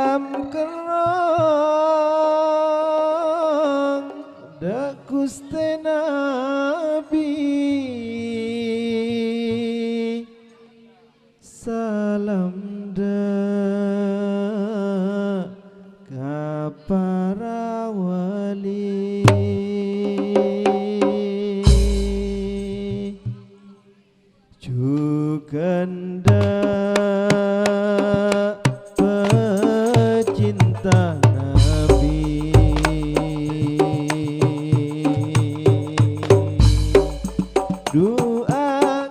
salam kerong da Gusti Nabi, salam da ka para wali, juganda pecinta Nabi, duangin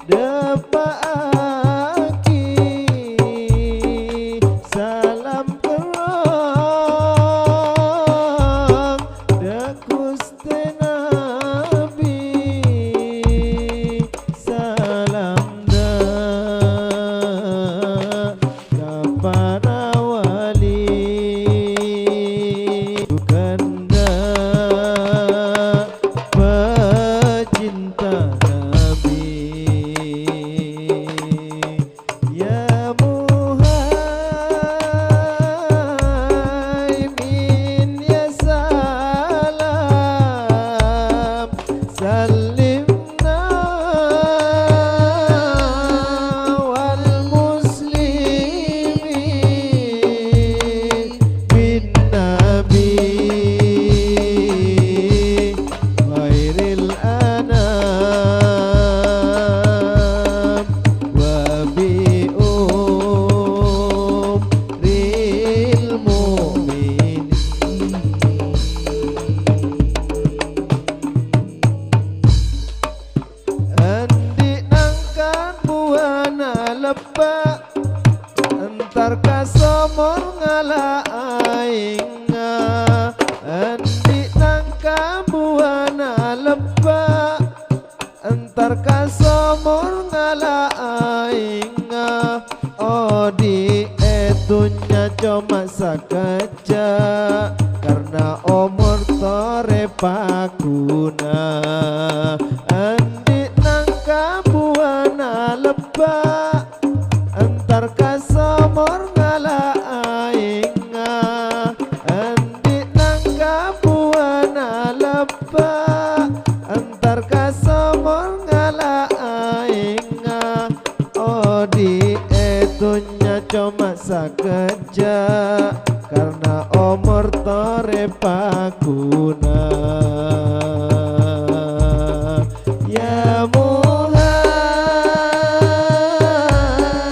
depaaki salam kerong da Gusti Nabi, salam da ka para wali, juganda pecinta Nabi, ya Muhaimin ya salam salimna wal muslimin bin Nabi khairil anam wa bi umril mu'minin. Andi nangkan buana lebak entar kasomor ngala ainga, andi nangkan buana lebak entar kasomor ngala ainga, odi etunya cuma sakejak karena umur tore pakuna, andi nangka buana lebak entar kasomor ngala ainga, andi nangka buana lebak entar kasomor ngala ainga, odi etunya cuma sakejak karena umur tore pakuna, ya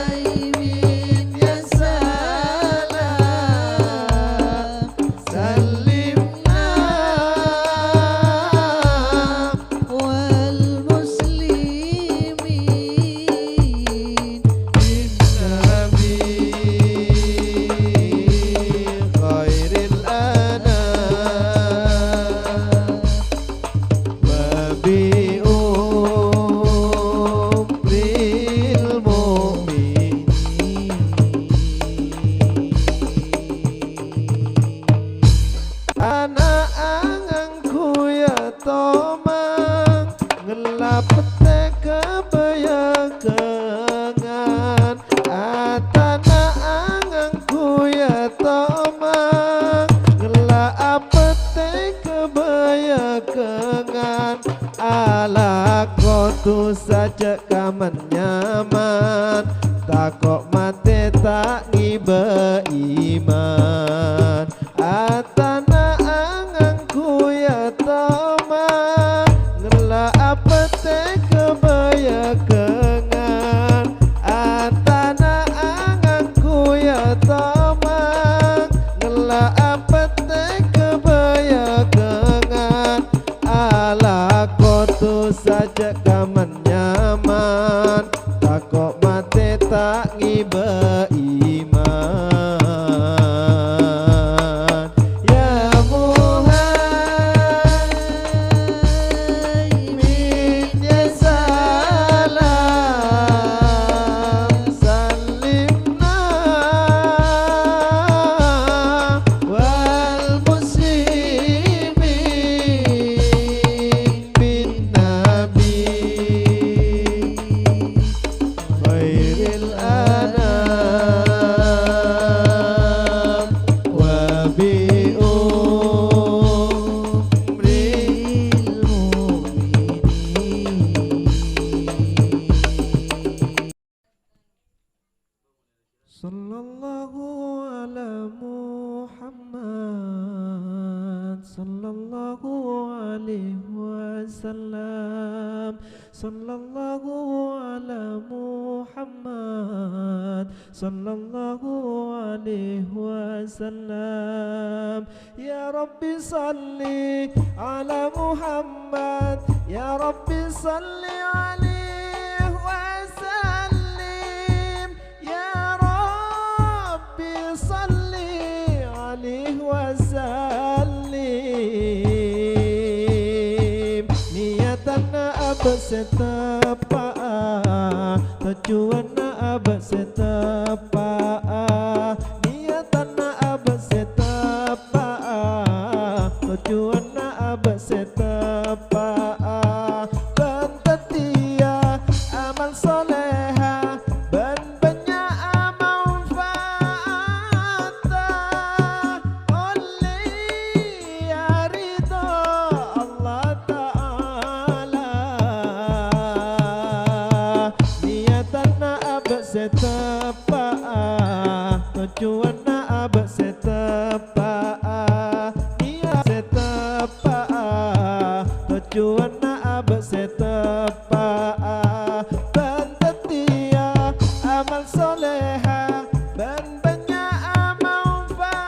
Muhaimin ya salam salimna wal muslimin bin Nabi khairil anam wa bi umril mu'minin. Anak angangku ya tomang ngelapete kebayakangan, atana angangku ya tomang ngelapete kebayakangan, ala kotu saja kaman nyaman, takok mate tak ngibe iman, atana angangku ya tomang ngelapete kebayakangan, atana angangku ya tomang ngelapete kebayakangan, ala kotu saja kaman nyaman, takok mate tak ngibe iman, ya Muhaimin ya salam salimna wal muslimin bin Nabi khairil anam wa bi umril mu'minin. Sallallahu ala Muhammad, sallallahu alaihi wasallam. Sallallahu ala Muhammad, sallallahu alaihi wasallam. Ya Rabbi salli ala Muhammad, ya Rabbi salli alaihi wasallim. Ya Rabbi salli alaihi wasallim. Niatanna absetapa, tujuanna absetapa, niatanna absetapa, tujuanna absetapa. Bentetia amal soleha, ben banyak manfaata, oleh ya ridho Allah Ta'ala. Niatanna absetapa, tujuanna absetapa, niat setapa, tujuanna absetapa. Bentetia amal soleha, ben banyak manfaata,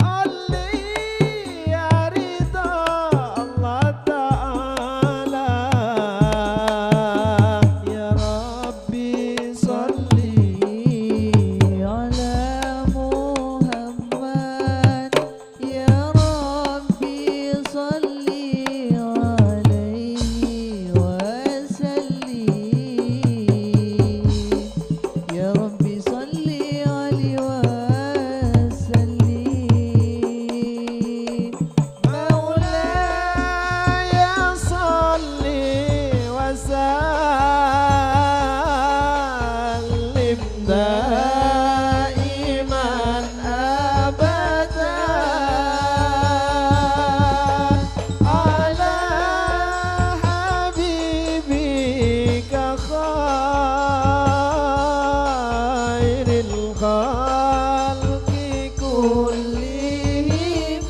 oleh ya ridho Allah Ta'ala. Ya Rabbi salli ala Muhammad, ya Rabbi salli alaihi wasallim. Ya Rabbi salli alaihi wasallim. Maulaya salli wa sallim daiman abada ala habibika khairil khalqi kullihim.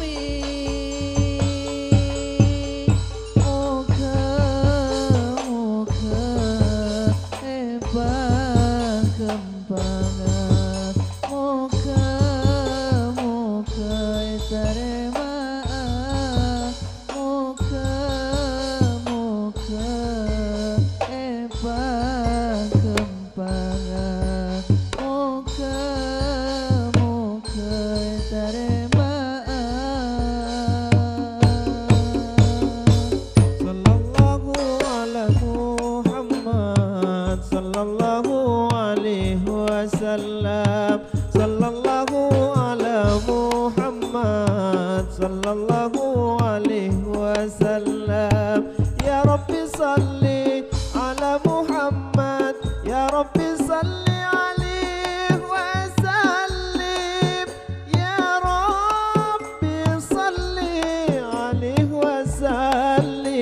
Sallallahu ala Muhammad, sallallahu alaihi wasallam. Sallallahu ala Muhammad, sallallahu alaihi wasallam. Ya Rabbi salli ala Muhammad, ya Rabbi salli alaihi wasallim. Ya Rabbi salli alaihi wasallim.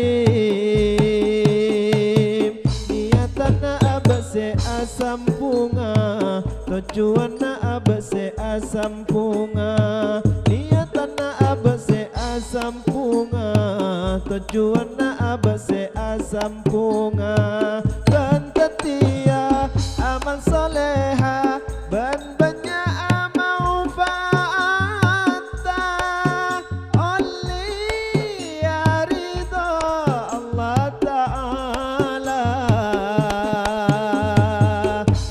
Niatanna abse asam bunga, tujuanna abse asam bunga. Niatanna abse asam bunga, tujuanna abse asam bunga. Bentetia amal soleha, ben banyak manfaata, oleh ya ridho Allah Ta'ala.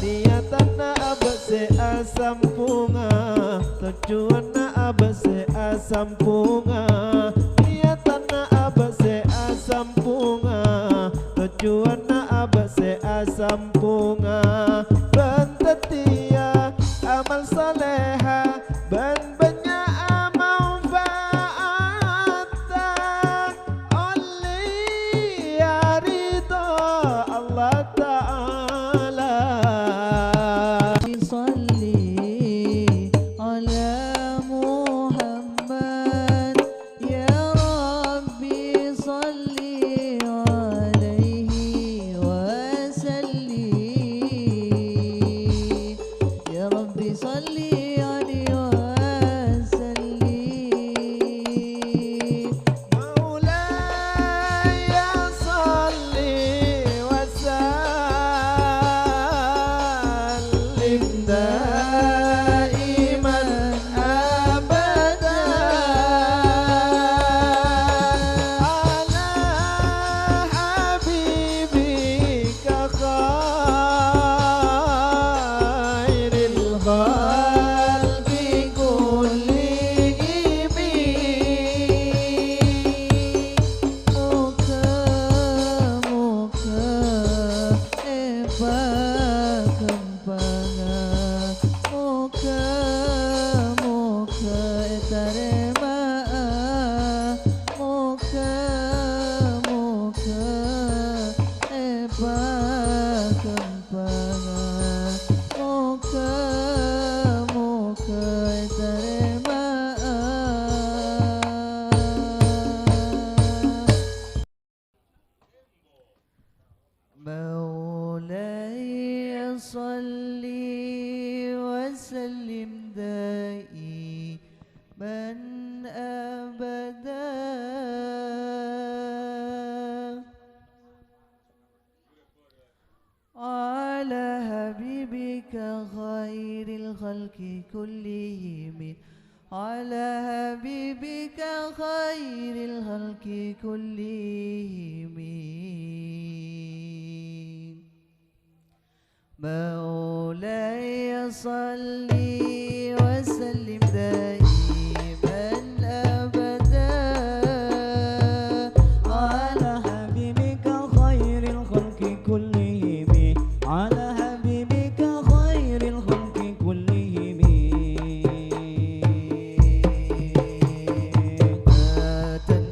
Niatanna abse asam bunga, tujuanna abse asam bunga. Niatanna abse asam bunga, tujuanna abse asam bunga. Bentetia amal soleha, ben banyak manfaata, oleh ya ridho Allah Ta'ala. صلي وسلم دائما أبدا على حبيبك خير الخلق كلهم على حبيبك خير الخلق كلهم مولاي صلي وسلم دائما أبدا على حبيبك خير الخلق كلهم على حبيبك خير الخلق كلهم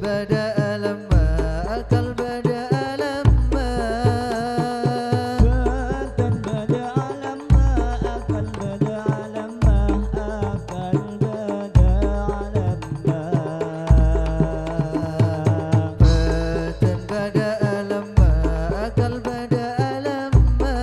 بدأ لما أكل بدأ لما بدأ لما أكل بدأ لما أكل بدأ لما بدأ لما أكل بدأ لما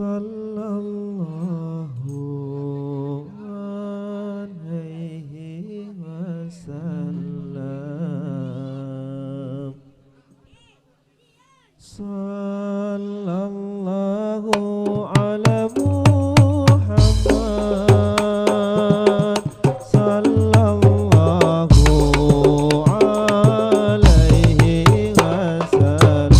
sallallahu alaihi wasallam. Sallallahu ala Muhammad, sallallahu alaihi wasallam.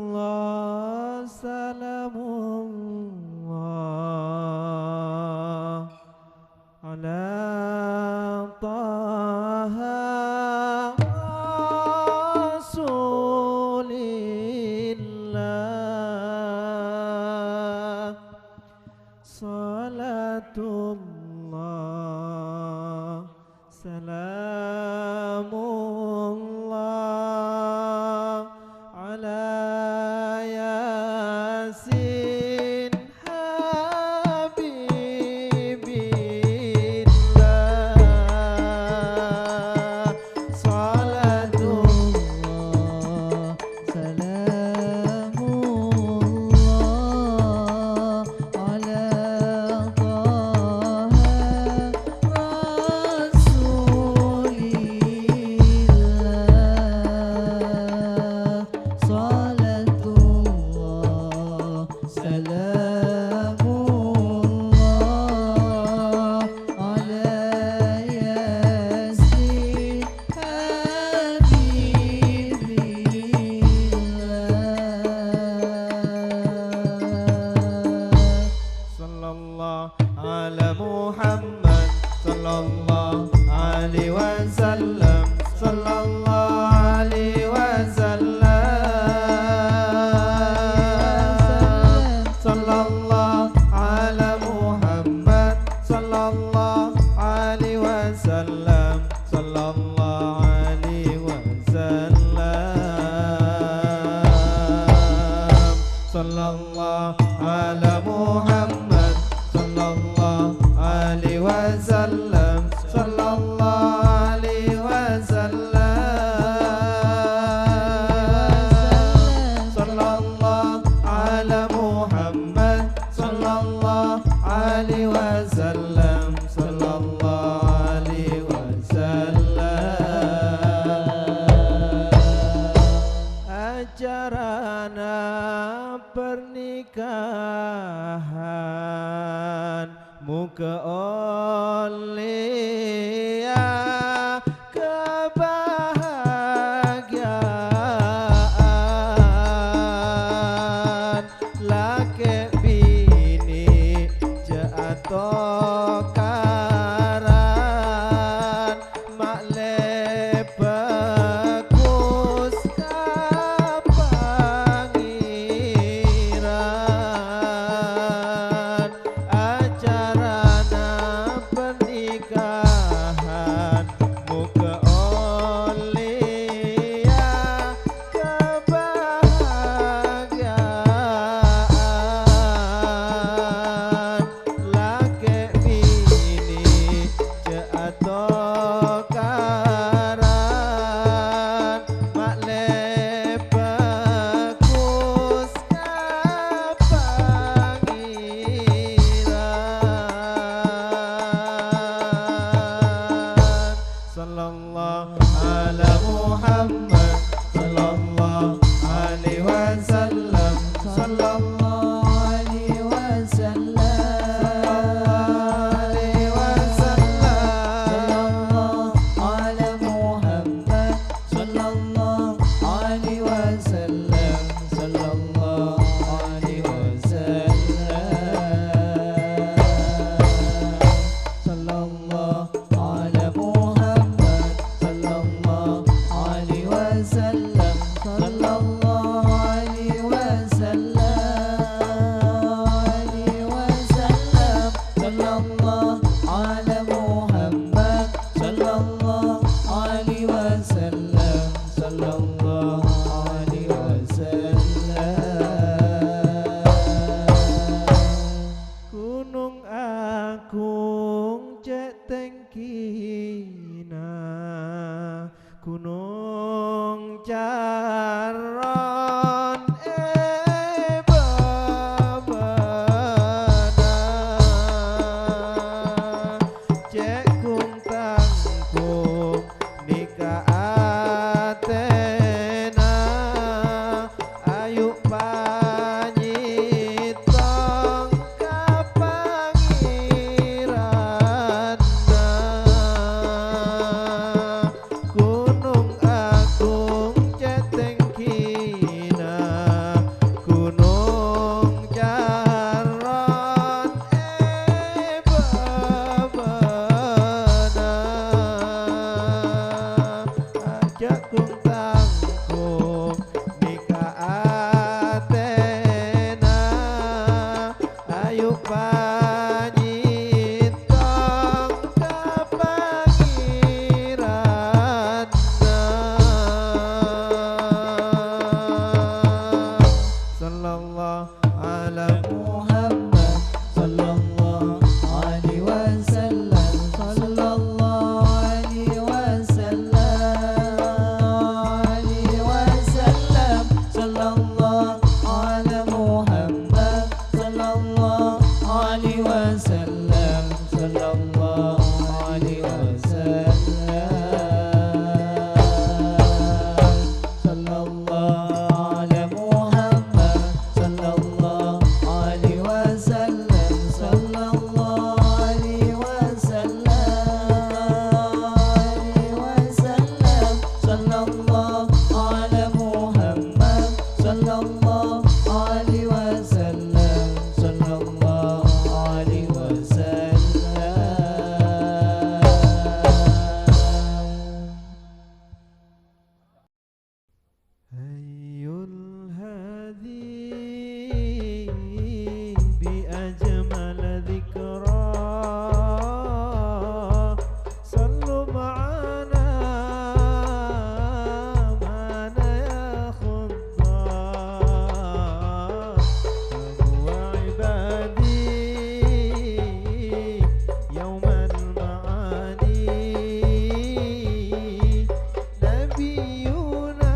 Salatullah salamullah ala taha rasulillah. Salatullah salamullah ala yasin habibillah. Salatullah salamullah ala taha rasulillah. Salatullah salamullah ala yasin habibillah. Sallallahu ala Muhammad sallallahu alaihi wasallam. Sallallahu alaihi wasallam. Sallallahu ala Muhammad sallallahu alaihi wasallam. Sallallahu alaihi wasallam. Sallallahu ala Muhammad sallallahu alaihi wasallam. Sallallahu alaihi wasallam. Sallallahu ala Muhammad sallallahu alaihi wasallam. Sallallahu alaihi wasallam. Acarana pernikahan muka olia kebahagiaan laki bini jatuh karan mak lepekus kapangiran. Acarana pernikahan muka olia kebahagiaan laki bini jatuh karan mak lepekus kapangiran. Sallallahu ala Muhammad sallallahu alaihi wasallam. Sallallahu alaihi wasallam. alaihi wasallam. Sallallahu ala Muhammad sallallahu alaihi wasallam. Sallallahu alaihi wasallam. Sallallahu ala Muhammad sallallahu alaihi wasallam. Sallallahu alaihi wasallam. Sallallahu ala Muhammad sallallahu alaihi wasallam. Sallallahu alaihi wasallam. Gunung Agung cek tengkina, Gunung Caron babana, cek kung tangkung nikah Athena. sallallahu ala Muhammad sallallahu alaihi wasallam sallallahu alaihi wasallam sallallahu ala Muhammad sallallahu alaihi wasallam sallallahu alaihi wasallam. هي الهادي بأجمل ذكرى صلوا معنا يا خضار فهو عبادي يوم المعاني نبينا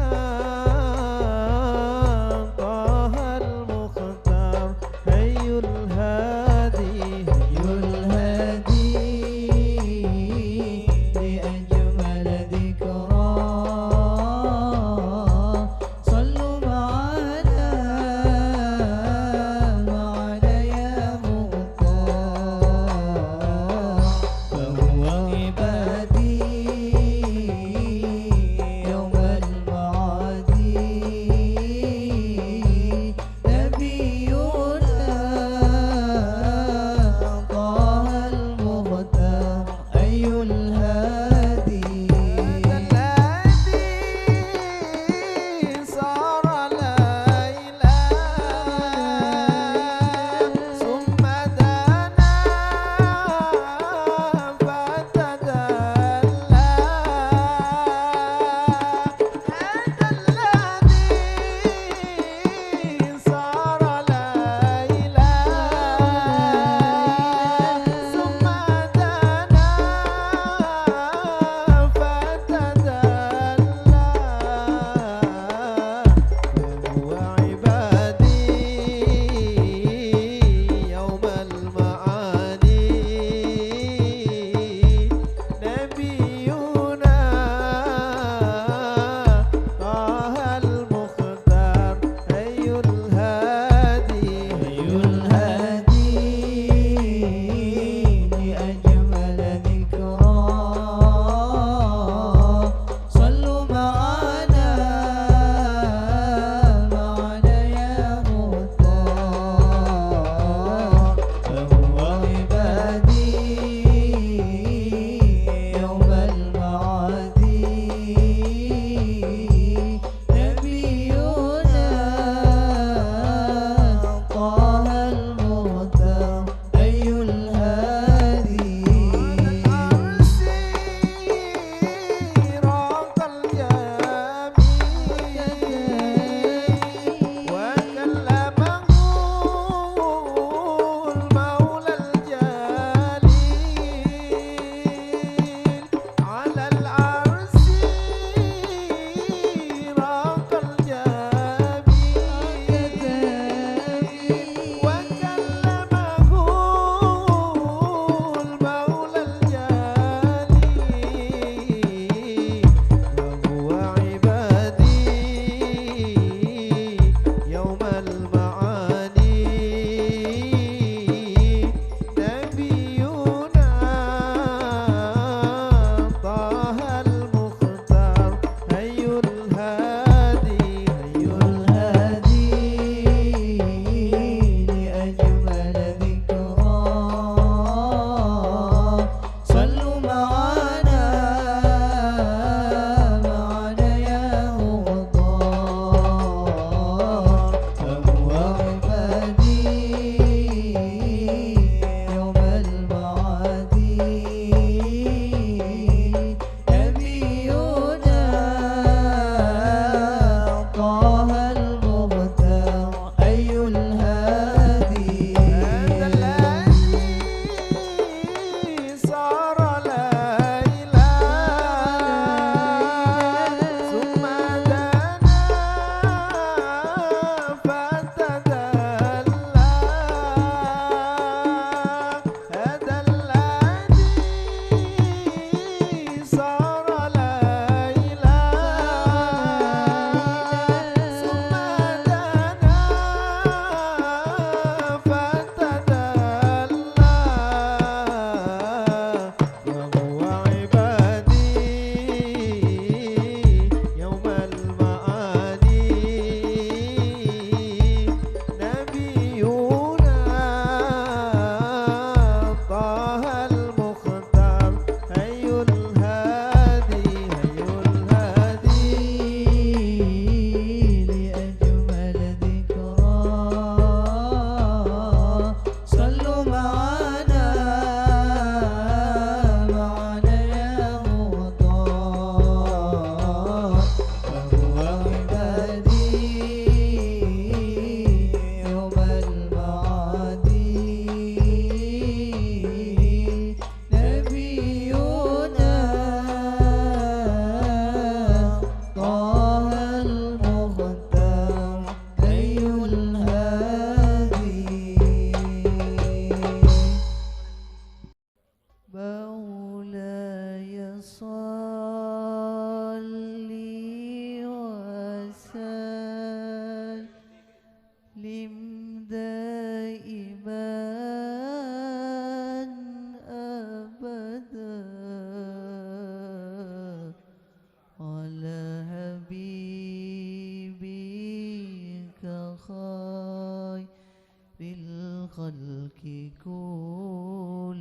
الخلق كلهم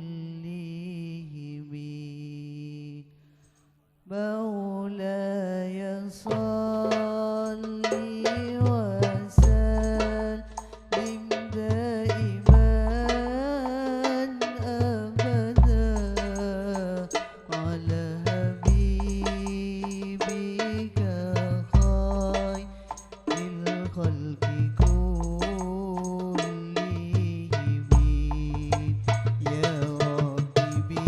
مولاي صل وسلم دائما أبدا على حبيبك خير الخلق كلهم يا ربي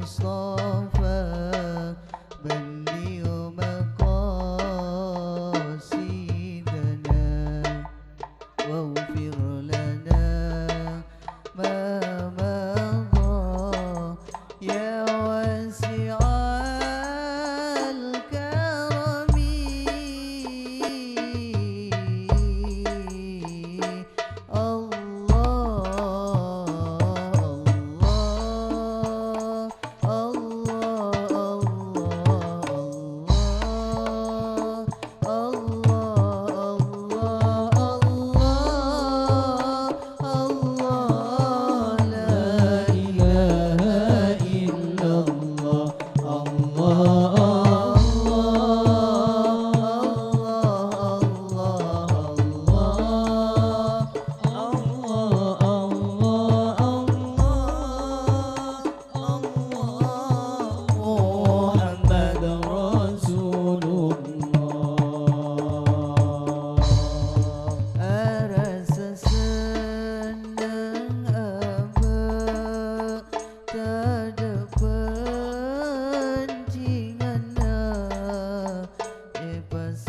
بالمصطفى بلغ مقاصدنا واغفر لنا ما مضى يا واسع الكرم محمد رسول الله Rasa senang abad tak ada pencingannya pas